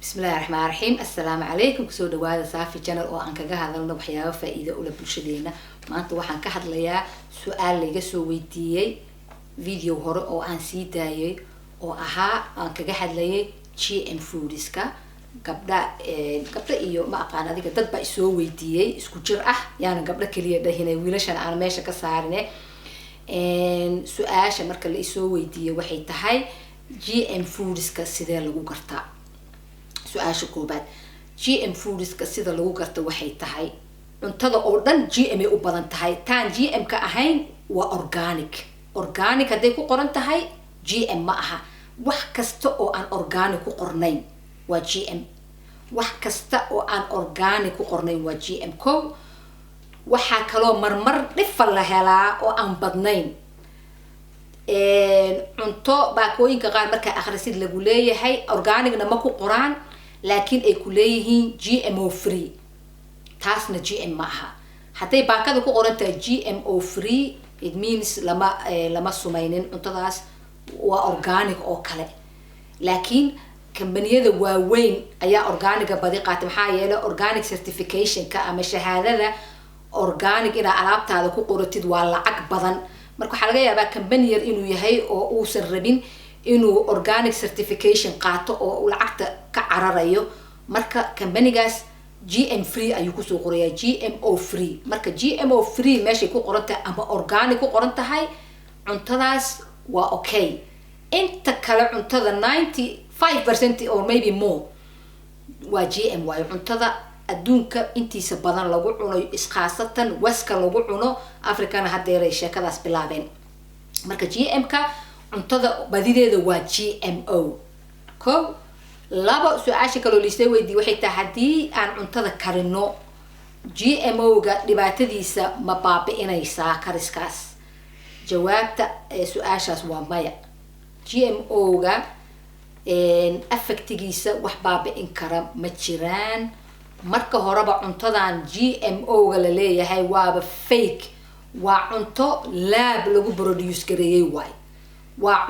بسم الله الرحمن الرحيم. السلام عليكم. كسو دواada Saafi channel oo aan kaga hadalno waxyaabo faa'iido u leh bulshadeena. Maanta waxaan ka hadlayaa su'aal laga soo weydiiyay video hore oo aan sii daayay oo ahaa aan kaga hadlayay GM foodska gabdha iyo ma aqaan adiga dad ba soo weydiiyay isku jir ah yaana gabdha kaliya dhahinay wiilashan aan meesha ka saarnay su'aasha marka la soo weydiiyay waxay tahay GM foodska sidee lagu gartaa su'aasha koobaad GM foodska sida lagu garto waxay tahay cuntada oo dhan GM ay u badan tahay taan GM ka ahayn waa organic haday ku qoran tahay GM ma aha wax kasta oo aan organic ku qornayn waa GM wax kasta oo aan organic ku qornayn waa GM ko waxa kale marmar dhifan la helaa oo aan badnayn cunto baakooyinka qaar marka akhrisid lagu leeyahay organicna ma ku qoraan laakiin ay ku leeyihiin GMO free taasna GM ma aha haday baakada ku qoran tahay GMO free it means lama sumaynin cuntadaas waa organic oo kale laakiin kambaniyada waaweyn ayaa organic badi qaatay maxaa yeelay organic certification ka ama shahaadada organic ina alaabtaada ku qoratid waa lacag badan marka waxa laga yaabaa kambaniyar inuu yahay oo uusan rabin inuu organic certification qaato oo lacagta ka cararayo marka kambanigaas GM free ayuu ku soo qorayaa GMO free marka GMO free meeshay ku qoran tahay ama organic ku qoran tahay cuntadaas waa okay inta kale cuntada 95% or maybe more waa GM waayo cuntada adduunka intiisa badan lagu cuno isqaasatan waska lagu cuno Afrikana hadeeray sheekadaas bilaabeen marka GM ka cuntada badideeda waa GMO ko laba su'aasha kale oo liisay weydii waxay tahay hadii aan cuntada karino GMO ga dhibaatadiisa ma baabi'inaysaa kariskaas jawaabta su'aashaas waa maya GMO ga affectigiisa wax baabi'in kara ma jiraan marka horeba cuntadan GMO ga la leeyahay waaba fake waa cunto lab lagu produce gareeyay waay waa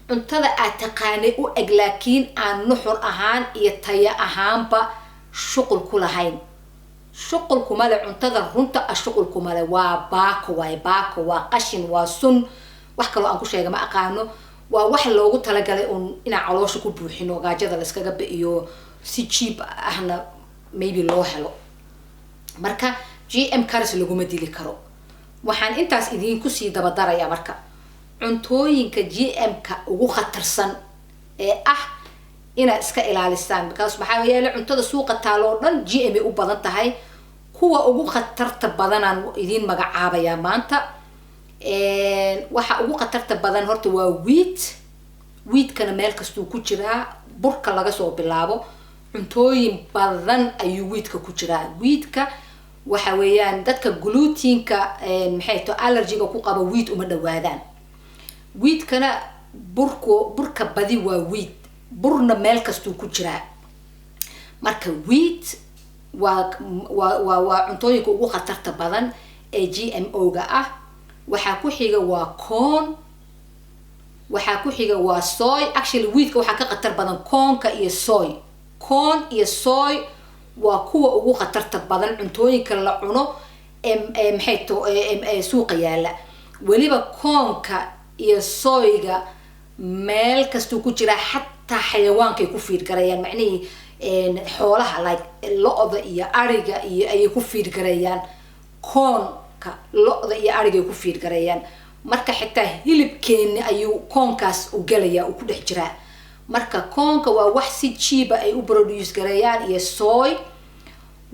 cuntada aad taqaanay u eg laakiin aan nuxur ahaan iyo taya ahaanba shuqul ku lahayn shuqul kuma leh cuntada runta shuqul kuma leh waa baako waa qashin waa sun wax kale aan ku sheegay ma aqaano waa wax loogu talagalay in caloosha ku buuxino gaajada la iskaga bi'iyo si cheap ahna maybe loo helo marka GM karis laguma dili karo waxaan intaas idinku sii daba daraya marka cuntooyinka GM ka ugu khatarsan ee ina iska ilaalisaan because maxaa yeelay cuntada suuqa taalo dhan GM ay u badan tahay kuwa ugu khatarta badan aan idin magacaabaya maanta waxa ugu khatarta badan horta waa wheat kana meel kastuu ku jiraa burka laga soo bilaabo cuntooyin badan ayuu wheat-ka ku jiraa wheat-ka waxa weeyaan dadka gluten-ka maxay to allergy-ga ku qaba wheat uma dhawaadaan wheat-kana burka badi waa wheat burna meel kastuu ku jiraa marka wheat waa cuntooyinka ugu khatarta badan ee GMO ga waxa ku xiga waa corn waxa ku xiga waa soy actually wheat-ka waxa ka khatar badan corn-ka iyo soy waa kuwa ugu khatarta badan cuntooyinka la cuno maxay to suuqa yaala weliba corn-ka iyo soy-ga meel kastuu ku jira xataa xayawaanka ay ku fiid garayaan macnaheedu xoolaha like lo'da iyo ariga iyo ay ku fiid garayaan corn-ka lo'da iyo ariga ay ku fiid garayaan marka xitaa hilibkeena ayuu corn-kaas u galaya uu ku dhex jiraa marka corn-ka waa wax si cheap ay u produce garayaan iyo soy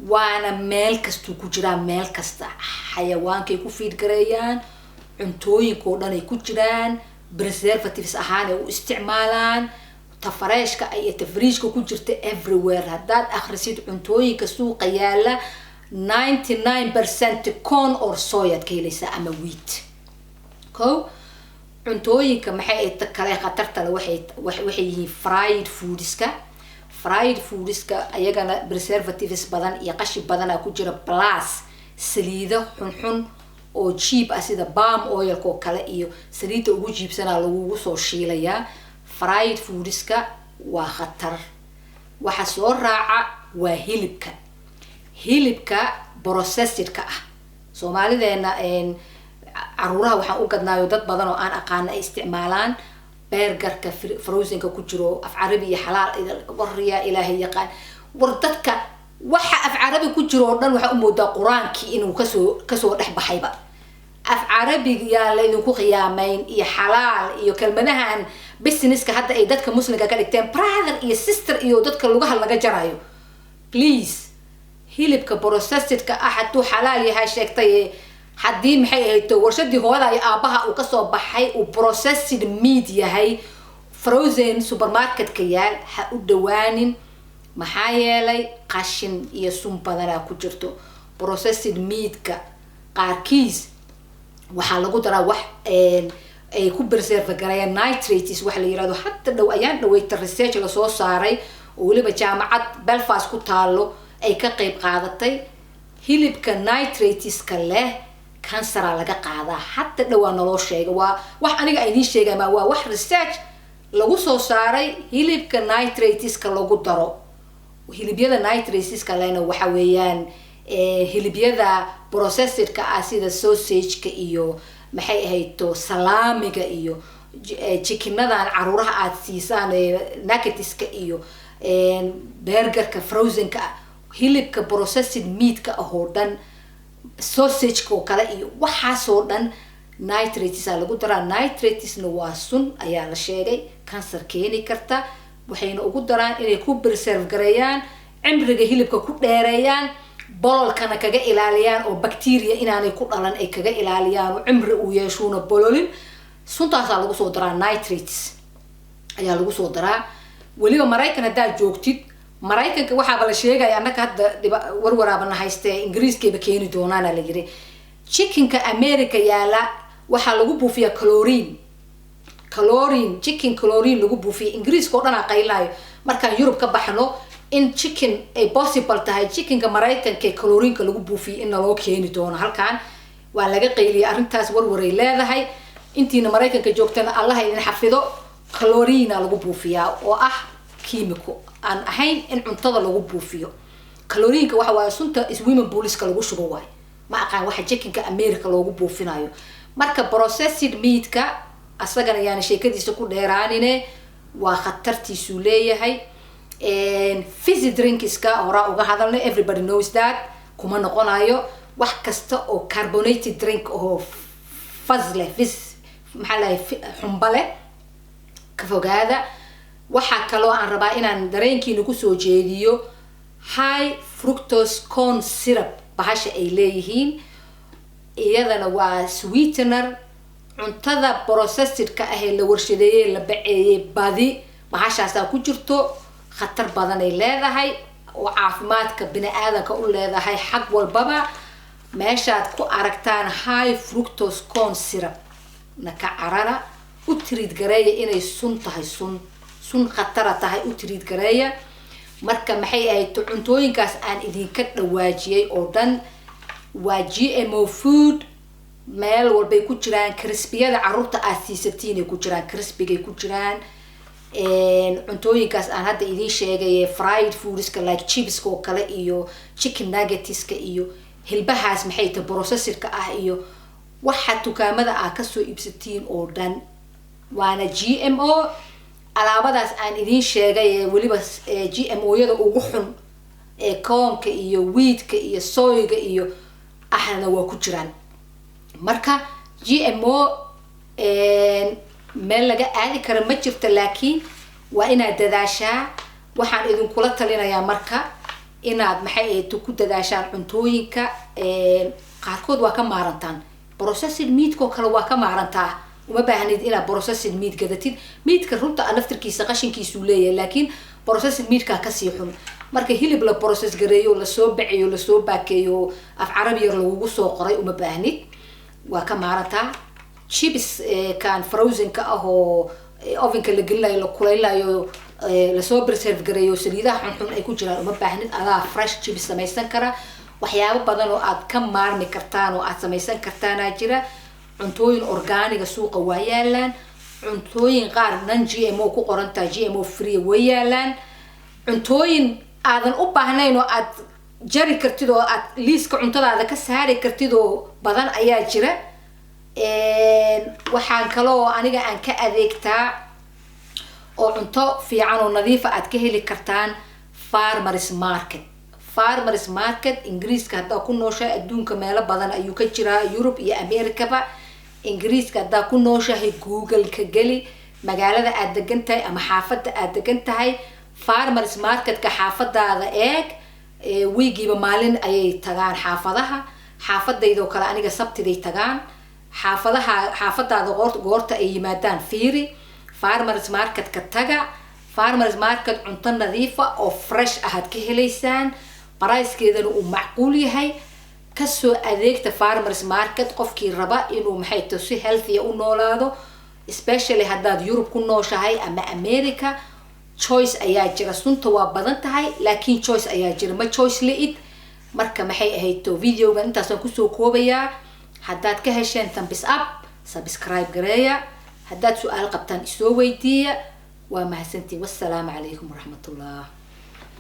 waana meel kastuu ku jiraa meel kasta xayawaanka ay ku fiid garayaan cuntooyinka oo dhan ay ku jiraan preservatives ahaan ay u isticmaalaan tafareeshka iyo tafriishka ku jirta everywhere hadaad akhrisid cuntooyinka suuqa yaala 99% corn or soy aad ka helaysaa ama wheat ko cuntooyinka maxay kale khatarta waxay yihiin fried foodska ayagana preservatives badan iyo qashi badan ku jira plus saliido xun oo cheap sida palm oil ko kale iyo saliida ugu jiibsana lagu soo shiilaya fried foodska waa khatar waxa soo raaca waa hilibka processedka ah Soomaalideena caruuraha waxaan u gadnaayo dad badan oo aan aqaan ay isticmaalaan burgerka frozenka ku jiro af carabi iyo xalaal wariya ilaahay yaqaan war dadka waxa af carabi ku jiro dhan waxa u moodaa quraankii inuu kasoo dhex baxayba af carabi yaa la idinku qiyaamayn iyo xalaal iyo kelmadahan businesska hadda ay dadka muslimka ka dhigteen brother iyo sister iyo dadka lugaha laga jarayo please hilibka processedka ah hadduu xalaal yahay sheegtay haddii maxay ahayd warshadii hooyada iyo aabaha uu kasoo baxay uu processed meat yahay frozen supermarket-ka yaal ha u dhawaanin maxaa yeelay qashin iyo sun badan ku jirto processed meat-ka qaarkiis waxaa lagu daraa wax ay ku preserve gareeyaan nitrates wax la yiraahdo hatta dhow ayaan dhaweyta research la soo saaray oo waliba jaamacad Belfast ku taalo ay ka qayb qaadatay hilibka nitrates-ka leh cancer laga qaadaa hatta dhawaa naloo sheegay waa wax aniga ay sheegay ma waa wax research lagu soo saaray hilibka nitrates-ka lagu daro hilibyada nitrates-ka leena waxa weeyaan hilibyada processedka ah sida sausage-ka iyo maxay ahayto salaamiga iyo chickenadan caruuraha aad siisaan nuggets-ka iyo burgerka frozenka hilibka processed meat-ka oo dhan sausage-ka oo kale iyo waxaas oo dhan nitrates lagu daraa nitratesna waa sun ayaa la sheegay cancer keeni karta waxayna ugu daraan inay ku preserve gareeyaan cimriga hilibka ku dheereeyaan bololkana kaga ilaaliyaan oo bacteria inaanay ku dhalan ay kaga ilaaliyaan oo cimri uu yeeshoona bololin suntaas lagu soo daraa nitrates ayaa lagu soo daraa waliba Mareykan hadaa joogtid Mareykanka waxa la sheegay annaka hadda warwaraabana haystay Ingiriiskayba keeni doonaan la yiri chickenka America yaala waxa lagu buufiyaa chlorine chicken chlorine lagu buufiyaa Ingiriiska oo dhan qaylaayo markaan Europe ka baxno in chicken ay possible tahay chickenka Mareykanka chlorine-ka lagu buufiyo in loo keeni doono halkaan waa laga qayliyay arintaas warwaray leedahay intiina Mareykanka joogtana Allah idin xafido chlorine lagu buufiyaa oo ah kiimiko aan ahayn in cuntada lagu buufiyo chlorine-ka waxa waa sunta swimming pool-iska lagu shubo waay ma aqaan waxa chickenka America loogu buufinayo marka processed meat-ka asagana yaani sheekadiisa ku dheeraanine waa khatartiisu leeyahay fizzy drinks-ka hora uga hadalnay everybody knows that kuma noqonayo wax kasta oo carbonated drink oo maxaa la xumbale ka fogaada waxa kaloo aan rabaa inaan dareenkiina ku soo jeediyo high fructose corn syrup bahasha ay leeyihiin iyadana waa sweetener cuntada processedka ah ee la warshadeeyay la baceeyay badi bahashaas ku jirto khatar badan ay leedahay oo caafimaadka bini'aadamka u leedahay xaq walbaba meeshaad ku aragtaan high fructose corn syrup naka carana u treat gareeya inay sun tahay sun khatara tahay u treat gareeya marka maxay ahayd cuntooyinkaas aan idinka dhawaajiyay oo dhan waa GMO food meel walbay ku jiraan crispyada caruurta aad siisatiin ku jiraan crispygay ku jiraan cuntooyinkaas aan hadda idin sheegay fried foodska like chips oo kale iyo chicken nuggetska iyo hilbahaas maxay tahay processedka ah iyo waxa dukaamada aad ka soo iibsatiin oo dhan waana GMO alaabadaas aan idin sheegay waliba GMO-yada ugu xun koonka iyo wheatka iyo soyga iyo ahna waa ku jiraan marka GMO meel laga aadi karo ma jirto laakiin waa inaad dadaashaa waxaan idin kula talinayaa marka inaad maxay ahayd ku dadaashaan cuntooyinka qaarkood waa ka maarantaan processed meat ko kale waa ka maarantaa uma baahnid inaad processed meat gadatid meatka runta naftirkiisa qashinkiisu leeyahay laakiin processed meat-ka ka sii xun marka hilib la process gareeyo la soo baciyo la soo baakeeyo af carabi yar lagu soo qoray uma baahnid waa ka maarantaa chips kan frozen ka ah oo ovenka la gelinayo la kulaylayo la soo preserve gareeyo saliidaha xun ay ku jiraan uma baahnid adaa fresh chips samaysan kara waxyaabo badan oo aad ka maarmi kartaan oo aad samaysan kartaan jira cuntooyin organic suuqa waa yaalaan cuntooyin qaar non GMO ku qoran tahay GMO free way yaalaan cuntooyin aadan u baahnayn oo aad jari kartid oo aad liiska cuntadaada ka saari kartid oo badan ayaa jira. waxaan kaloo aniga aan ka adeegtaa oo cunto fiican oo nadiif aad ka heli kartaan farmers market. farmers market ingiriiska haddaa ku nooshahay adduunka meelo badan ayuu ka jiraa, Europe iyo Americaba. ingiriiska haddaa ku nooshahay Google ka geli magaalada aad degan tahay ama xaafadda aad degan tahay, farmers marketka xaafadaada eeg. wiigiiba maalin ayay tagaan xaafadaha. xaafadaydoo kale aniga sabtiday tagaan. xaafadaada goorta ay yimaadaan fiiri. farmers marketka taga. farmers market cunto nadiifa oo fresh ahaad ka helaysaan, barayskeedana uu macquul yahay. kasoo adeegta farmers market qofkii raba inuu maxay tahay si healthy u noolaado, especially haddaad Europe ku nooshahay ama America. choice ayaa jira. sunta waa badan tahay laakiin choice ayaa jira, ma choice le'id. marka maxay ahayd videoga intaasaan kusoo koobayaa. haddaad ka hesheen thumbs up, subscribe gareeya. haddaad su'aal qabtaan isoo weydiiya. waa mahadsantiin. wassalaamu calaykum waraxmatullah.